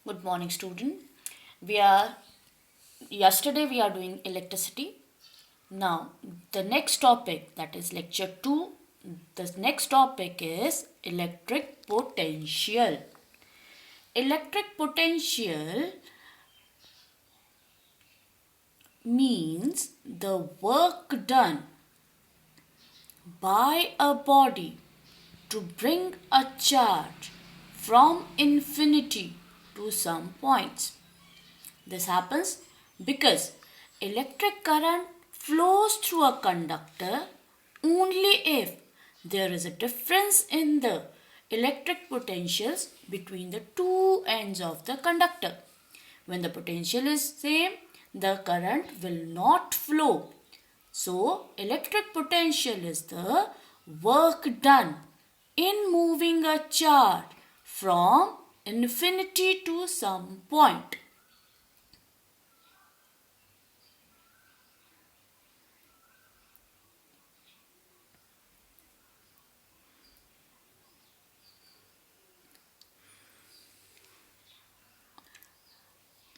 Good morning, student. We are Yesterday we are doing electricity. Now the next topic, that is lecture 2. The next topic is electric potential. Electric potential means the work done by a body to bring a charge from infinity to some points. This happens because electric current flows through a conductor only if there is a difference in the electric potentials between the two ends of the conductor. When the potential is same, the current will not flow. So, electric potential is the work done in moving a charge from infinity to some point.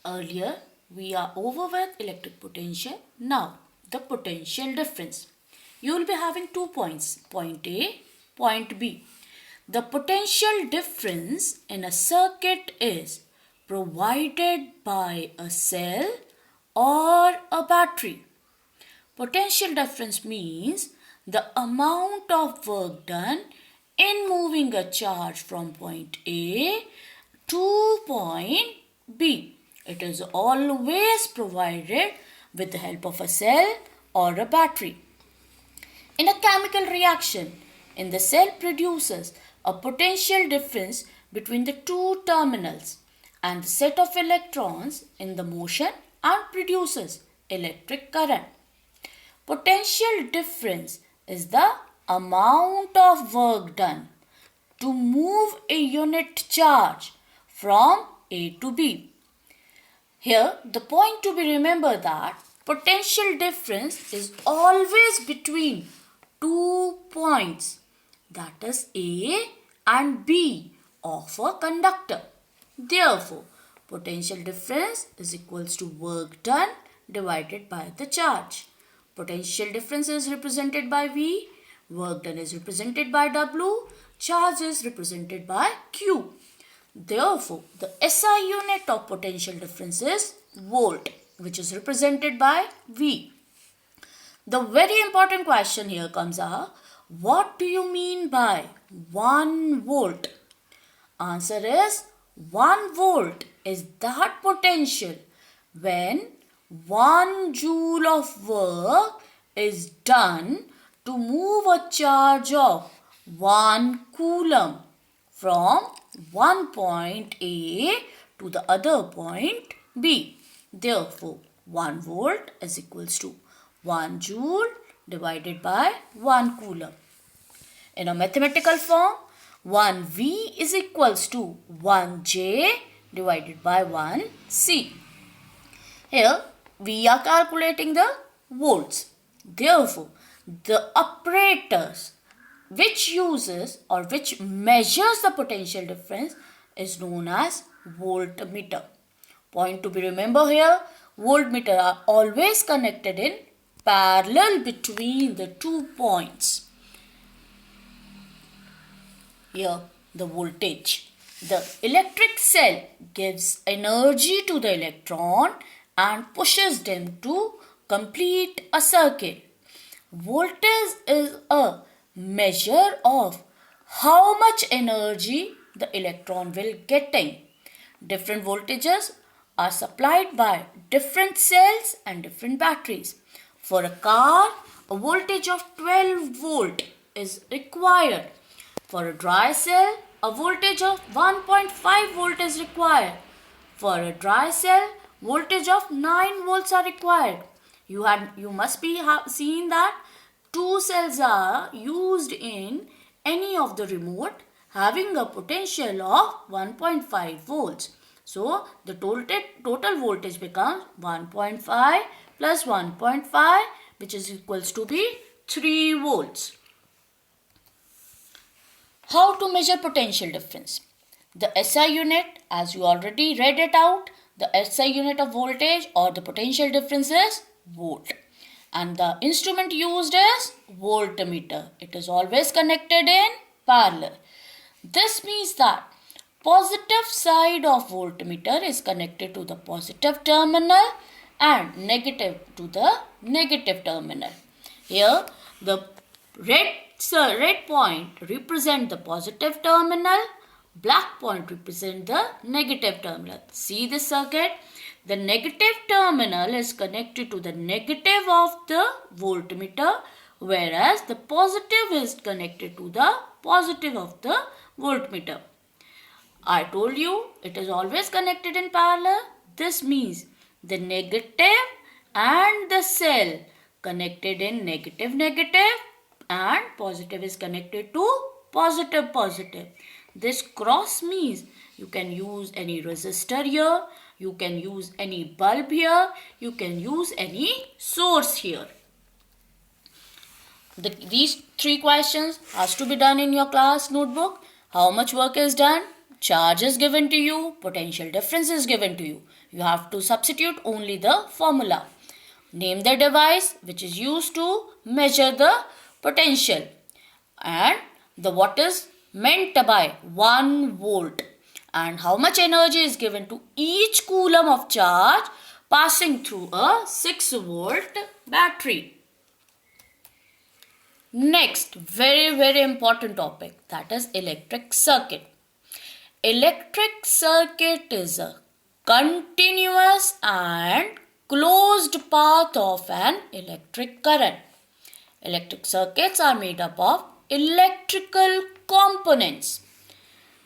Earlier, we are over with electric potential. Now, the potential difference. You will be having 2 points, point A, point B. The potential difference in a circuit is provided by a cell or a battery. Potential difference means the amount of work done in moving a charge from point A to point B. It is always provided with the help of a cell or a battery. In a chemical reaction, the cell produces a potential difference between the two terminals and the set of electrons in the motion and produces electric current. Potential difference is the amount of work done to move a unit charge from A to B. Here, the point to be remembered that potential difference is always between 2 points, that is A and B of a conductor. Therefore, potential difference is equals to work done divided by the charge. Potential difference is represented by V, work done is represented by W, charge is represented by Q. Therefore, the SI unit of potential difference is volt, which is represented by V. The very important question here comes up, what do you mean by 1 volt? Answer is 1 volt is that potential when 1 joule of work is done to move a charge of 1 coulomb from one point A to the other point B. Therefore, 1 volt is equals to 1 joule divided by 1 coulomb. In a mathematical form, 1 V is equals to 1 J divided by 1 C. Here, we are calculating the volts. Therefore, the apparatus which uses or which measures the potential difference is known as voltmeter. Point to be remembered here, voltmeter are always connected in parallel between the 2 points. Here, the voltage. The electric cell gives energy to the electron and pushes them to complete a circuit. Voltage is a measure of how much energy the electron will getting. Different voltages are supplied by different cells and different batteries. For a car, a voltage of 12 volt is required. For a dry cell, a voltage of 1.5 volt is required. For a dry cell, voltage of 9 volts are required. You must be seen that 2 cells are used in any of the remote having a potential of 1.5 volts. So, the total voltage becomes 1.5 plus 1.5, which is equals to be 3 volts. How to measure potential difference? The SI unit as you already read it out, the SI unit of voltage or the potential difference is volt. And the instrument used is voltmeter. It is always connected in parallel. This means that positive side of voltmeter is connected to the positive terminal and negative to the negative terminal. Here the red point represent the positive terminal, black point represent the negative terminal. See this circuit? The negative terminal is connected to the negative of the voltmeter, whereas the positive is connected to the positive of the voltmeter. I told you it is always connected in parallel. This means the negative and the cell connected in negative and positive is connected to positive. This cross means you can use any resistor here, you can use any bulb here, you can use any source here. These 3 questions has to be done in your class notebook. How much work is done? Charge is given to you, potential difference is given to you. You have to substitute only the formula. Name the device which is used to measure the potential and the what is meant by 1 volt and how much energy is given to each coulomb of charge passing through a 6 volt battery. Next, very important topic, that is electric circuit. Electric circuit is a continuous and closed path of an electric current. Electric circuits are made up of electrical components.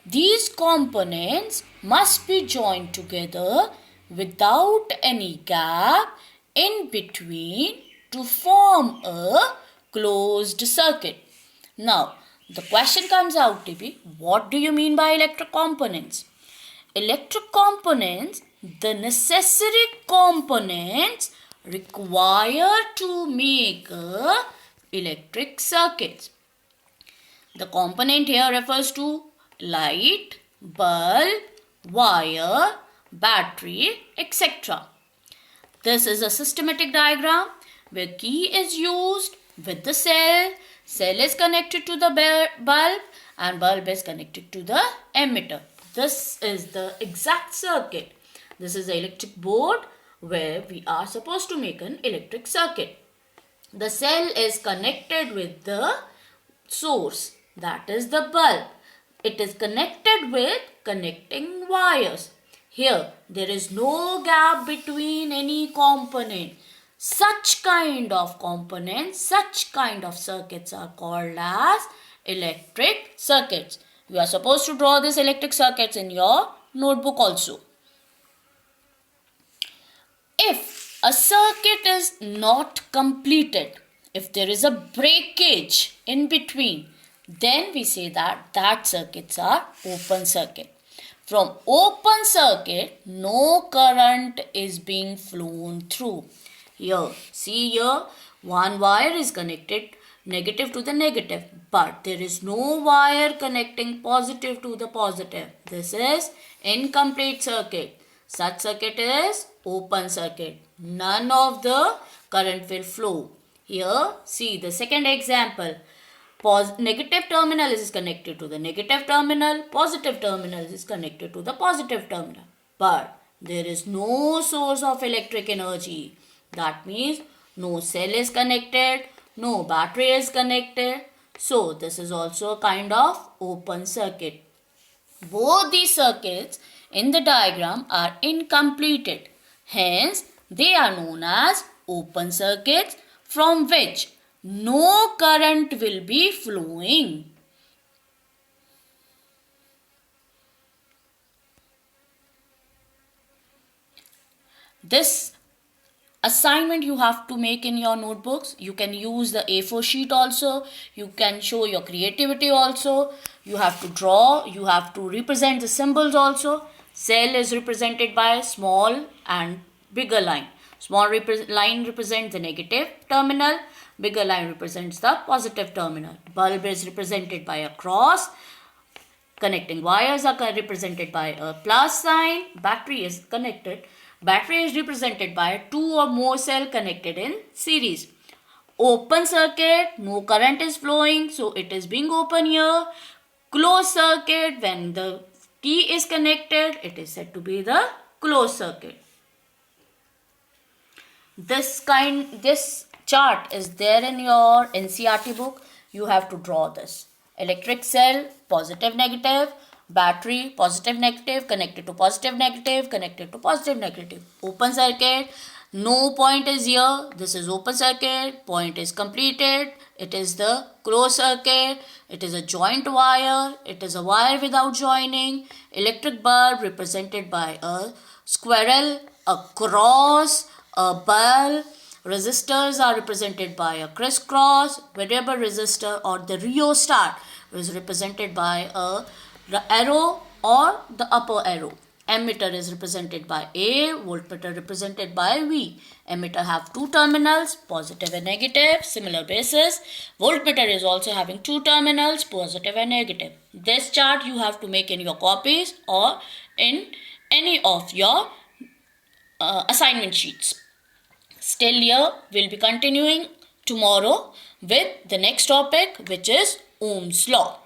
These components must be joined together without any gap in between to form a closed circuit. Now, the question comes out to be, what do you mean by electric components? Electric components, the necessary components required to make electric circuits. The component here refers to light, bulb, wire, battery, etc. This is a systematic diagram where key is used with the cell. Cell is connected to the bulb and bulb is connected to the emitter. This is the exact circuit. This is the electric board where we are supposed to make an electric circuit. The cell is connected with the source, that is the bulb. It is connected with connecting wires. Here there is no gap between any component. Such kind of components, such kind of circuits are called as electric circuits. You are supposed to draw these electric circuits in your notebook also. If a circuit is not completed, if there is a breakage in between, then we say that circuits are open circuit. From open circuit, no current is being flown through. Here, see here, one wire is connected negative to the negative, but there is no wire connecting positive to the positive. This is incomplete circuit. Such circuit is open circuit. None of the current will flow. Here, see the second example. Negative terminal is connected to the negative terminal. Positive terminal is connected to the positive terminal. But there is no source of electric energy. That means no cell is connected, no battery is connected. So this is also a kind of open circuit. Both these circuits in the diagram are incompleted. Hence, they are known as open circuits from which no current will be flowing. This assignment you have to make in your notebooks. You can use the A4 sheet also. You can show your creativity also. You have to draw. You have to represent the symbols also. Cell is represented by small and bigger line. Small line represents the negative terminal. Bigger line represents the positive terminal. Bulb is represented by a cross. Connecting wires are represented by a plus sign. Battery is represented by 2 or more cell connected in series. Open circuit, no current is flowing, so it is being open here. Closed circuit, when the key is connected, it is said to be the closed circuit. This chart is there in your NCERT book. You have to draw this. Electric cell, positive, negative. Battery, positive, negative, connected to positive, negative, connected to positive, negative. Open circuit, no point is here. This is open circuit, point is completed. It is the closed circuit. It is a joint wire. It is a wire without joining. Electric bulb represented by a squirrel, a cross, a bulb. Resistors are represented by a crisscross. Variable resistor or the rheostat is represented by the arrow or the upper arrow. Ammeter is represented by A, voltmeter represented by V. Ammeter have two terminals, positive and negative, similar basis. Voltmeter is also having two terminals, positive and negative. This chart you have to make in your copies or in any of your assignment sheets. Still here, we'll be continuing tomorrow with the next topic, which is Ohm's law.